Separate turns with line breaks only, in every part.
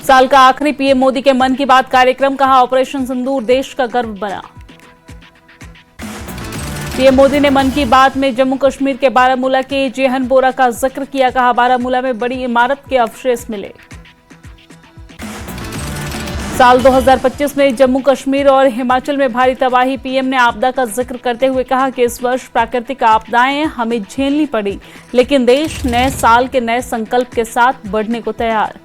साल का आखिरी पीएम मोदी के मन की बात कार्यक्रम, कहा ऑपरेशन सिंदूर देश का गर्व बना। पीएम मोदी ने मन की बात में जम्मू कश्मीर के बारामूला के जेहनपोरा का जिक्र किया, कहा बारामूला में बड़ी इमारत के अवशेष मिले। साल 2025 में जम्मू कश्मीर और हिमाचल में भारी तबाही, पीएम ने आपदा का जिक्र करते हुए कहा कि इस वर्ष प्राकृतिक आपदाएं हमें झेलनी पड़ी, लेकिन देश नए साल के नए संकल्प के साथ बढ़ने को तैयार।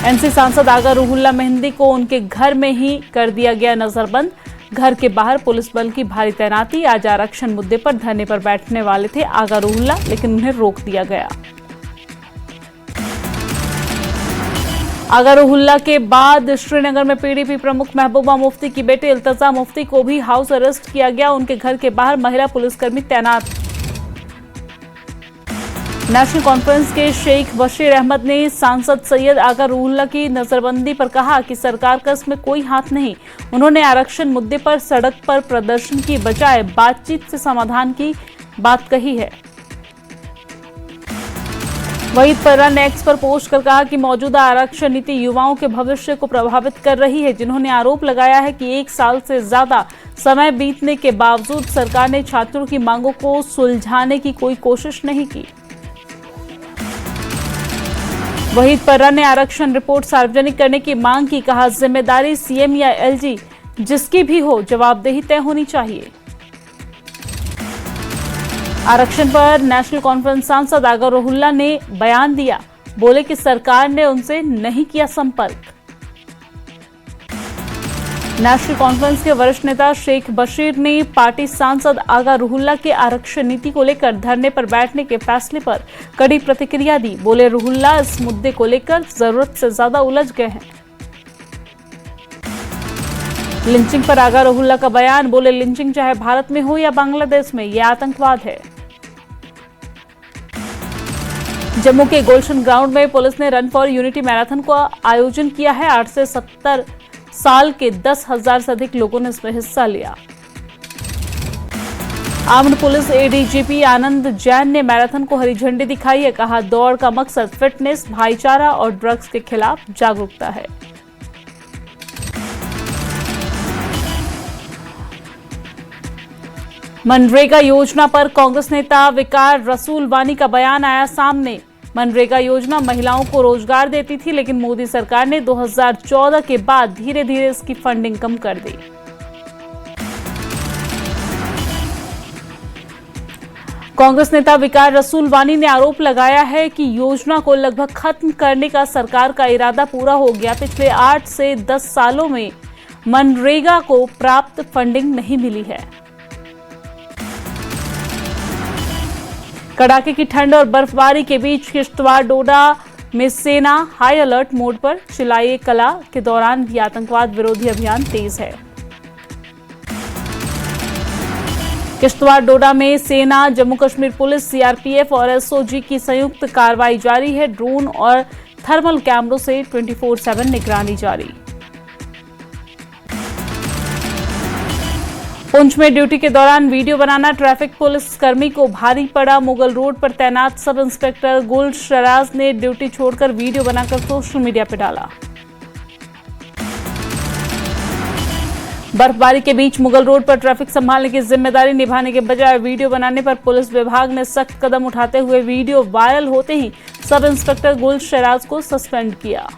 एनसी सांसद आगा रूहुल्ला मेहंदी को उनके घर में ही कर दिया गया नजरबंद, घर के बाहर पुलिस बल की भारी तैनाती। आज आरक्षण मुद्दे पर धरने पर बैठने वाले थे आगा रूहुल्ला, लेकिन उन्हें रोक दिया गया। आगा रूहुल्ला के बाद श्रीनगर में पीडीपी प्रमुख महबूबा मुफ्ती की बेटी इल्तिजा मुफ्ती को भी हाउस अरेस्ट किया गया, उनके घर के बाहर महिला पुलिसकर्मी तैनात। नेशनल कॉन्फ्रेंस के शेख बशीर अहमद ने सांसद सैयद आगा रूहुल्ला की नजरबंदी पर कहा कि सरकार का इसमें कोई हाथ नहीं। उन्होंने आरक्षण मुद्दे पर सड़क पर प्रदर्शन की बजाय बातचीत से समाधान की बात कही है। वहीद पर्रा ने एक्स पर पोस्ट कर कहा कि मौजूदा आरक्षण नीति युवाओं के भविष्य को प्रभावित कर रही है, जिन्होंने आरोप लगाया है कि 1 साल से ज्यादा समय बीतने के बावजूद सरकार ने छात्रों की मांगों को सुलझाने की कोई कोशिश नहीं की। वहीद पर्रा ने आरक्षण रिपोर्ट सार्वजनिक करने की मांग की, कहा जिम्मेदारी सीएम या एलजी जिसकी भी हो, जवाबदेही तय होनी चाहिए। आरक्षण पर नेशनल कॉन्फ्रेंस सांसद आगा रूहुल्ला ने बयान दिया, बोले कि सरकार ने उनसे नहीं किया संपर्क। नेशनल कॉन्फ्रेंस के वरिष्ठ नेता शेख बशीर ने पार्टी सांसद आगा रूहुल्ला के आरक्षण नीति को लेकर धरने पर बैठने के फैसले पर कड़ी प्रतिक्रिया दी। बोले रूहुल्ला इस मुद्दे को लेकर जरूरत से ज्यादा उलझ गए हैं। लिंचिंग पर आगा रूहुल्ला का बयान, बोले लिंचिंग चाहे भारत में हो या बांग्लादेश में, यह आतंकवाद है। जम्मू के गुलशन ग्राउंड में पुलिस ने रन फॉर यूनिटी मैराथन का आयोजन किया है। 8 से 70 साल के 10,000 से अधिक लोगों ने इसमें हिस्सा लिया। आर्म्ड पुलिस एडीजीपी आनंद जैन ने मैराथन को हरी झंडी दिखाई है, कहा दौड़ का मकसद फिटनेस, भाईचारा और ड्रग्स के खिलाफ जागरूकता है। मनरेगा योजना पर कांग्रेस नेता विकार रसूलवानी का बयान आया सामने। मनरेगा योजना महिलाओं को रोजगार देती थी, लेकिन मोदी सरकार ने 2014 के बाद धीरे धीरे इसकी फंडिंग कम कर दी। कांग्रेस नेता विकार रसूलवानी ने आरोप लगाया है कि योजना को लगभग खत्म करने का सरकार का इरादा पूरा हो गया। पिछले 8 से 10 सालों में मनरेगा को प्राप्त फंडिंग नहीं मिली है। कड़ाके की ठंड और बर्फबारी के बीच किश्तवाड़ डोडा में सेना हाई अलर्ट मोड पर। चिलाई कला के दौरान भी आतंकवाद विरोधी अभियान तेज है। किश्तवाड़ डोडा में सेना, जम्मू कश्मीर पुलिस, सीआरपीएफ और एसओजी की संयुक्त कार्रवाई जारी है। ड्रोन और थर्मल कैमरों से 24/7 निगरानी जारी। पुंछ में ड्यूटी के दौरान वीडियो बनाना ट्रैफिक पुलिस कर्मी को भारी पड़ा। मुगल रोड पर तैनात सब इंस्पेक्टर गुल शराज ने ड्यूटी छोड़कर वीडियो बनाकर सोशल मीडिया पर डाला। बर्फबारी के बीच मुगल रोड पर ट्रैफिक संभालने की जिम्मेदारी निभाने के बजाय वीडियो बनाने पर पुलिस विभाग ने सख्त कदम उठाते हुए वीडियो वायरल होते ही सब इंस्पेक्टर गुल शराज को सस्पेंड किया।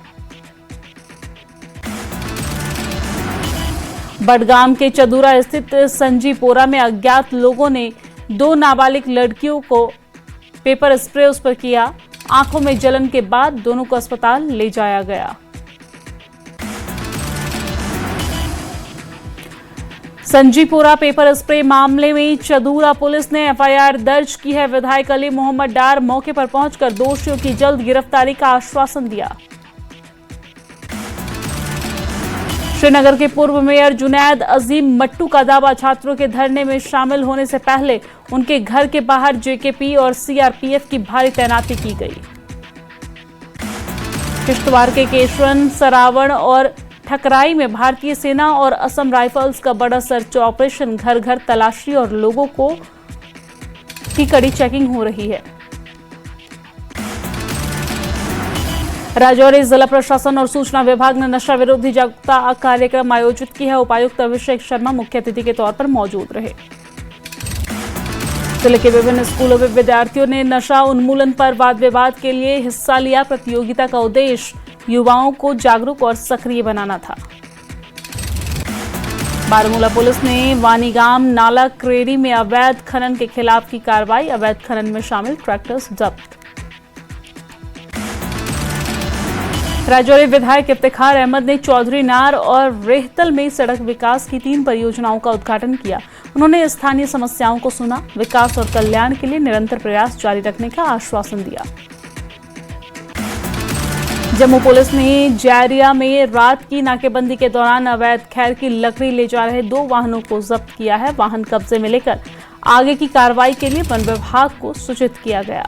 बडगाम के चदूरा स्थित संजीपोरा में अज्ञात लोगों ने 2 नाबालिग लड़कियों को पेपर स्प्रे उस पर किया। आंखों में जलन के बाद दोनों को अस्पताल ले जाया गया। संजीपोरा पेपर स्प्रे मामले में चदूरा पुलिस ने एफआईआर दर्ज की है। विधायक अली मोहम्मद डार मौके पर पहुंचकर दोषियों की जल्द गिरफ्तारी का आश्वासन दिया। श्रीनगर के पूर्व मेयर जुनैद अजीम मट्टू का दावा, छात्रों के धरने में शामिल होने से पहले उनके घर के बाहर जेकेपी और सीआरपीएफ की भारी तैनाती की गई। किश्तवाड़ के केशवन, सरावण और ठकराई में भारतीय सेना और असम राइफल्स का बड़ा सर्च ऑपरेशन। घर घर तलाशी और लोगों की कड़ी चेकिंग हो रही है। राजौरी जिला प्रशासन और सूचना विभाग ने नशा विरोधी जागरूकता कार्यक्रम आयोजित किया है। उपायुक्त अभिषेक शर्मा मुख्य अतिथि के तौर पर मौजूद रहे। जिले के विभिन्न स्कूलों में विद्यार्थियों ने नशा उन्मूलन पर वाद विवाद के लिए हिस्सा लिया। प्रतियोगिता का उद्देश्य युवाओं को जागरूक और सक्रिय बनाना था। बारामूला पुलिस ने वानीगाम नाला क्रेरी में अवैध खनन के खिलाफ की कार्रवाई। अवैध खनन में शामिल ट्रैक्टर्स जब्त। राजौरी विधायक इफ्तिखार अहमद ने चौधरी नार और रेहतल में सड़क विकास की 3 परियोजनाओं का उद्घाटन किया। उन्होंने स्थानीय समस्याओं को सुना, विकास और कल्याण के लिए निरंतर प्रयास जारी रखने का आश्वासन दिया। जम्मू पुलिस ने जैरिया में रात की नाकेबंदी के दौरान अवैध खैर की लकड़ी ले जा रहे 2 वाहनों को जब्त किया है। वाहन कब्जे में लेकर आगे की कार्रवाई के लिए वन विभाग को सूचित किया गया।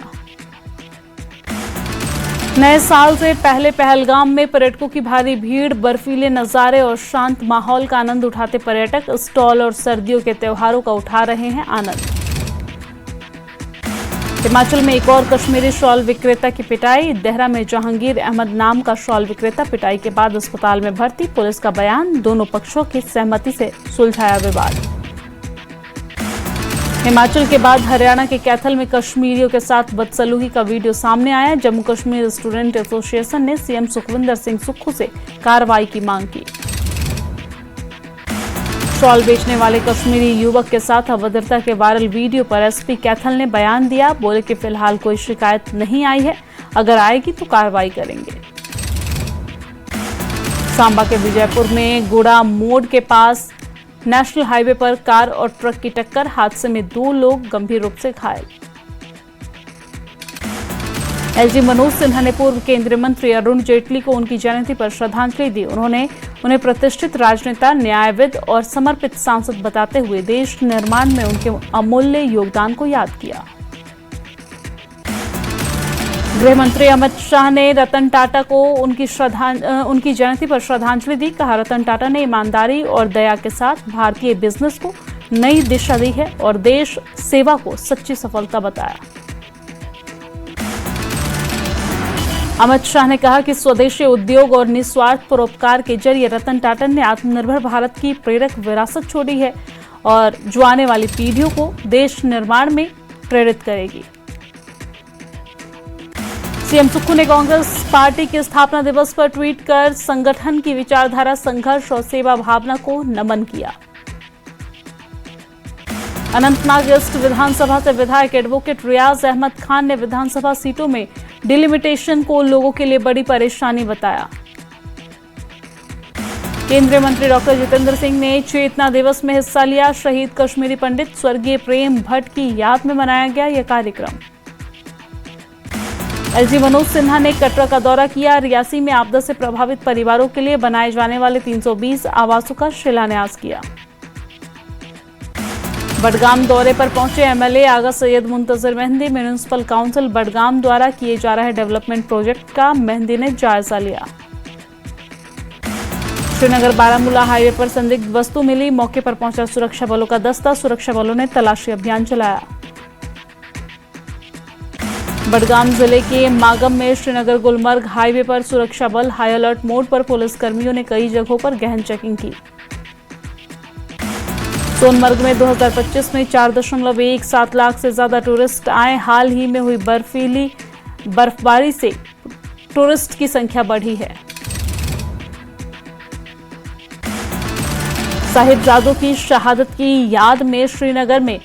नए साल से पहले पहलगाम में पर्यटकों की भारी भीड़, बर्फीले नजारे और शांत माहौल का आनंद उठाते पर्यटक स्टॉल और सर्दियों के त्योहारों का उठा रहे हैं आनंद। हिमाचल में एक और कश्मीरी शॉल विक्रेता की पिटाई। देहरा में जहांगीर अहमद नाम का शॉल विक्रेता पिटाई के बाद अस्पताल में भर्ती। पुलिस का बयान, दोनों पक्षों की सहमति से सुलझाया विवाद। हिमाचल के बाद हरियाणा के कैथल में कश्मीरियों के साथ बदसलूकी का वीडियो सामने आया। जम्मू कश्मीर स्टूडेंट एसोसिएशन ने सीएम सुखविंदर सिंह सुक्खू से कार्रवाई की मांग की। शॉल बेचने वाले कश्मीरी युवक के साथ अभद्रता के वायरल वीडियो पर एसपी कैथल ने बयान दिया। बोले कि फिलहाल कोई शिकायत नहीं आई है, अगर आएगी तो कार्रवाई करेंगे। सांबा के विजयपुर में गुड़ा मोड़ के पास नेशनल हाईवे पर कार और ट्रक की टक्कर, हादसे में 2 लोग गंभीर रूप से घायल। एलजी मनोज सिन्हा ने पूर्व केंद्रीय मंत्री अरुण जेटली को उनकी जयंती पर श्रद्धांजलि दी। उन्होंने उन्हें प्रतिष्ठित राजनेता, न्यायविद और समर्पित सांसद बताते हुए देश निर्माण में उनके अमूल्य योगदान को याद किया। गृह मंत्री अमित शाह ने रतन टाटा को उनकी जयंती पर श्रद्धांजलि दी। कहा, रतन टाटा ने ईमानदारी और दया के साथ भारतीय बिजनेस को नई दिशा दी है और देश सेवा को सच्ची सफलता बताया। अमित शाह ने कहा कि स्वदेशी उद्योग और निस्वार्थ परोपकार के जरिए रतन टाटा ने आत्मनिर्भर भारत की प्रेरक विरासत छोड़ी है और जो आने वाली पीढ़ियों को देश निर्माण में प्रेरित करेगी। सीएम सुक्खू ने कांग्रेस पार्टी के स्थापना दिवस पर ट्वीट कर संगठन की विचारधारा, संघर्ष और सेवा भावना को नमन किया। अनंतनाग ईस्ट विधानसभा से विधायक एडवोकेट रियाज अहमद खान ने विधानसभा सीटों में डिलिमिटेशन को लोगों के लिए बड़ी परेशानी बताया। केंद्रीय मंत्री डॉक्टर जितेंद्र सिंह ने चेतना दिवस में हिस्सा लिया। शहीद कश्मीरी पंडित स्वर्गीय प्रेम भट्ट की याद में मनाया गया यह कार्यक्रम। एलजी मनोज सिन्हा ने कटरा का दौरा किया। रियासी में आपदा से प्रभावित परिवारों के लिए बनाए जाने वाले 320 आवासों का शिलान्यास किया। बडगाम दौरे पर पहुंचे एमएलए आगा सैयद मुंतजर मेहंदी। म्यूनिसिपल काउंसिल बडगाम द्वारा किए जा रहे डेवलपमेंट प्रोजेक्ट का मेहंदी ने जायजा लिया। श्रीनगर बारामूला हाईवे पर संदिग्ध वस्तु मिली। मौके पर पहुंचा सुरक्षा बलों का दस्ता। सुरक्षा बलों ने तलाशी अभियान चलाया। बडगाम जिले के मागम में श्रीनगर गुलमर्ग हाईवे पर सुरक्षा बल हाई अलर्ट मोड पर। पुलिसकर्मियों ने कई जगहों पर गहन चेकिंग की। सोनमर्ग में 2025 में 4.17 लाख से ज्यादा टूरिस्ट आए। हाल ही में हुई बर्फबारी से टूरिस्ट की संख्या बढ़ी है। साहिबजादों की शहादत की याद में श्रीनगर में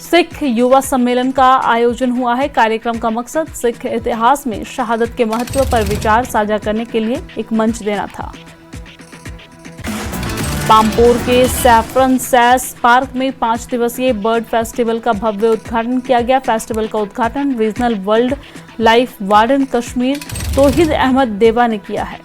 सिख युवा सम्मेलन का आयोजन हुआ है। कार्यक्रम का मकसद सिख इतिहास में शहादत के महत्व पर विचार साझा करने के लिए एक मंच देना था। पामपोर के सैफरन सैस पार्क में 5 दिवसीय बर्ड फेस्टिवल का भव्य उद्घाटन किया गया। फेस्टिवल का उद्घाटन regional wildlife warden Kashmir Tauheed Ahmad देवा ने किया है।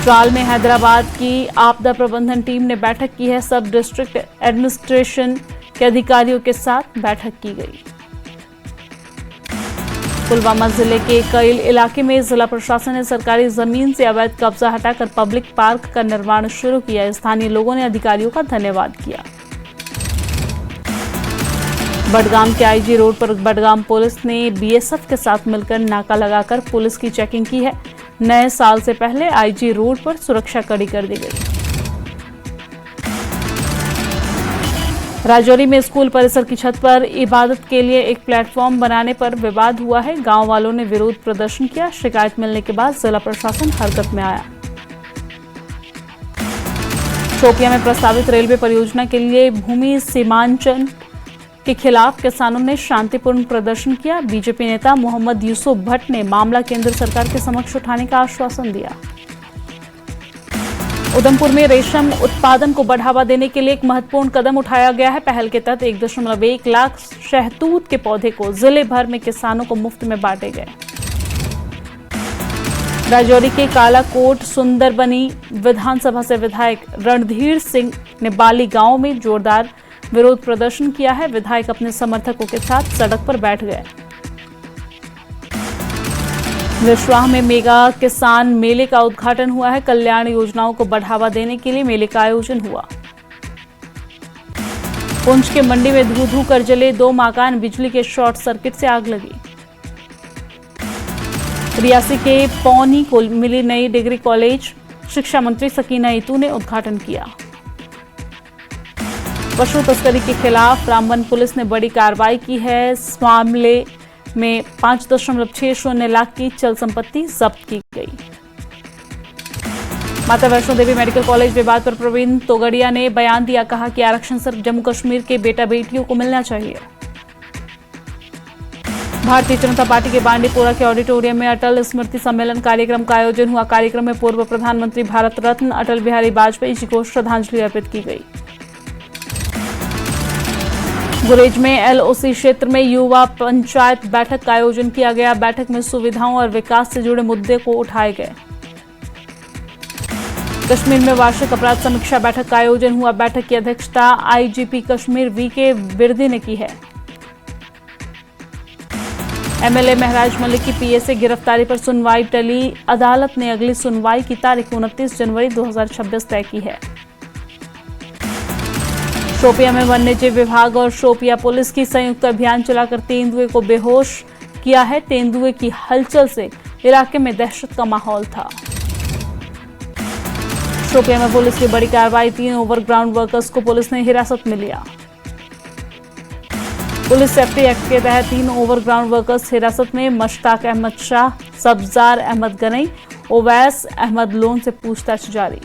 ट्राल में हैदराबाद की आपदा प्रबंधन टीम ने बैठक की है। सब डिस्ट्रिक्ट एडमिनिस्ट्रेशन के अधिकारियों के साथ बैठक की गई। पुलवामा जिले के कईल इलाके में जिला प्रशासन ने सरकारी जमीन से अवैध कब्जा हटाकर पब्लिक पार्क का निर्माण शुरू किया। स्थानीय लोगों ने अधिकारियों का धन्यवाद किया। बडगाम के आईजी रोड पर बडगाम पुलिस ने बीएसएफ के साथ मिलकर नाका लगाकर पुलिस की चेकिंग की है। नए साल से पहले आईजी रोड पर सुरक्षा कड़ी कर दी गई। राजौरी में स्कूल परिसर की छत पर इबादत के लिए एक प्लेटफॉर्म बनाने पर विवाद हुआ है। गांव वालों ने विरोध प्रदर्शन किया। शिकायत मिलने के बाद जिला प्रशासन हरकत में आया। शोपियां में प्रस्तावित रेलवे परियोजना के लिए भूमि सीमांकन के खिलाफ किसानों ने शांतिपूर्ण प्रदर्शन किया। बीजेपी नेता मोहम्मद यूसुफ भट्ट ने मामला केंद्र सरकार के समक्ष उठाने का आश्वासन दिया। उधमपुर में रेशम उत्पादन को बढ़ावा देने के लिए एक महत्वपूर्ण कदम उठाया गया है। पहल के तहत 1.1 लाख शहतूत के पौधे को जिले भर में किसानों को मुफ्त में बांटे गए। राजौरी के कालाकोट सुंदरबनी विधानसभा से विधायक रणधीर सिंह ने बाली गांव में जोरदार विरोध प्रदर्शन किया है। विधायक अपने समर्थकों के साथ सड़क पर बैठ गए। विश्वाह में मेगा किसान मेले का उद्घाटन हुआ है। कल्याण योजनाओं को बढ़ावा देने के लिए मेले का आयोजन हुआ। पुंछ के मंडी में धू धू कर जले 2 मकान, बिजली के शॉर्ट सर्किट से आग लगी। रियासी के पौनी को मिली नई डिग्री कॉलेज, शिक्षा मंत्री सकीना ईतू ने उद्घाटन किया। पशु तस्करी के खिलाफ रामबन पुलिस ने बड़ी कार्रवाई की है। इस मामले में 5.60 लाख की चल संपत्ति जब्त की गई। माता वैष्णो देवी मेडिकल कॉलेज विवाद पर प्रवीण तोगड़िया ने बयान दिया। कहा कि आरक्षण सिर्फ जम्मू कश्मीर के बेटा बेटियों को मिलना चाहिए। भारतीय जनता पार्टी के बांडीपोरा के ऑडिटोरियम में अटल स्मृति सम्मेलन कार्यक्रम का आयोजन हुआ। कार्यक्रम में पूर्व प्रधानमंत्री भारत रत्न अटल बिहारी वाजपेयी जी को श्रद्धांजलि अर्पित की गई। गुरेज में एलओसी क्षेत्र में युवा पंचायत बैठक का आयोजन किया गया। बैठक में सुविधाओं और विकास से जुड़े मुद्दे को उठाए गए। कश्मीर में वार्षिक अपराध समीक्षा बैठक का आयोजन हुआ। बैठक की अध्यक्षता आईजीपी कश्मीर वीके बिरदी ने की है। एमएलए महराज मलिक की पीए से गिरफ्तारी पर सुनवाई टली। अदालत ने अगली सुनवाई की तारीख 29 जनवरी 2026 तय की है। शोपियां में वन्यजीव विभाग और शोपियां पुलिस की संयुक्त अभियान चलाकर तेंदुए को बेहोश किया है। तेंदुए की हलचल से इलाके में दहशत का माहौल था। शोपियां में पुलिस की बड़ी कार्रवाई, 3 ओवरग्राउंड वर्कर्स को पुलिस ने हिरासत में लिया। पुलिस सेफ्टी एक्ट के तहत 3 ओवरग्राउंड वर्कर्स हिरासत में। मश्ताक अहमद शाह, सब्जार अहमद गनई, ओवैस अहमद लोन से पूछताछ जारी।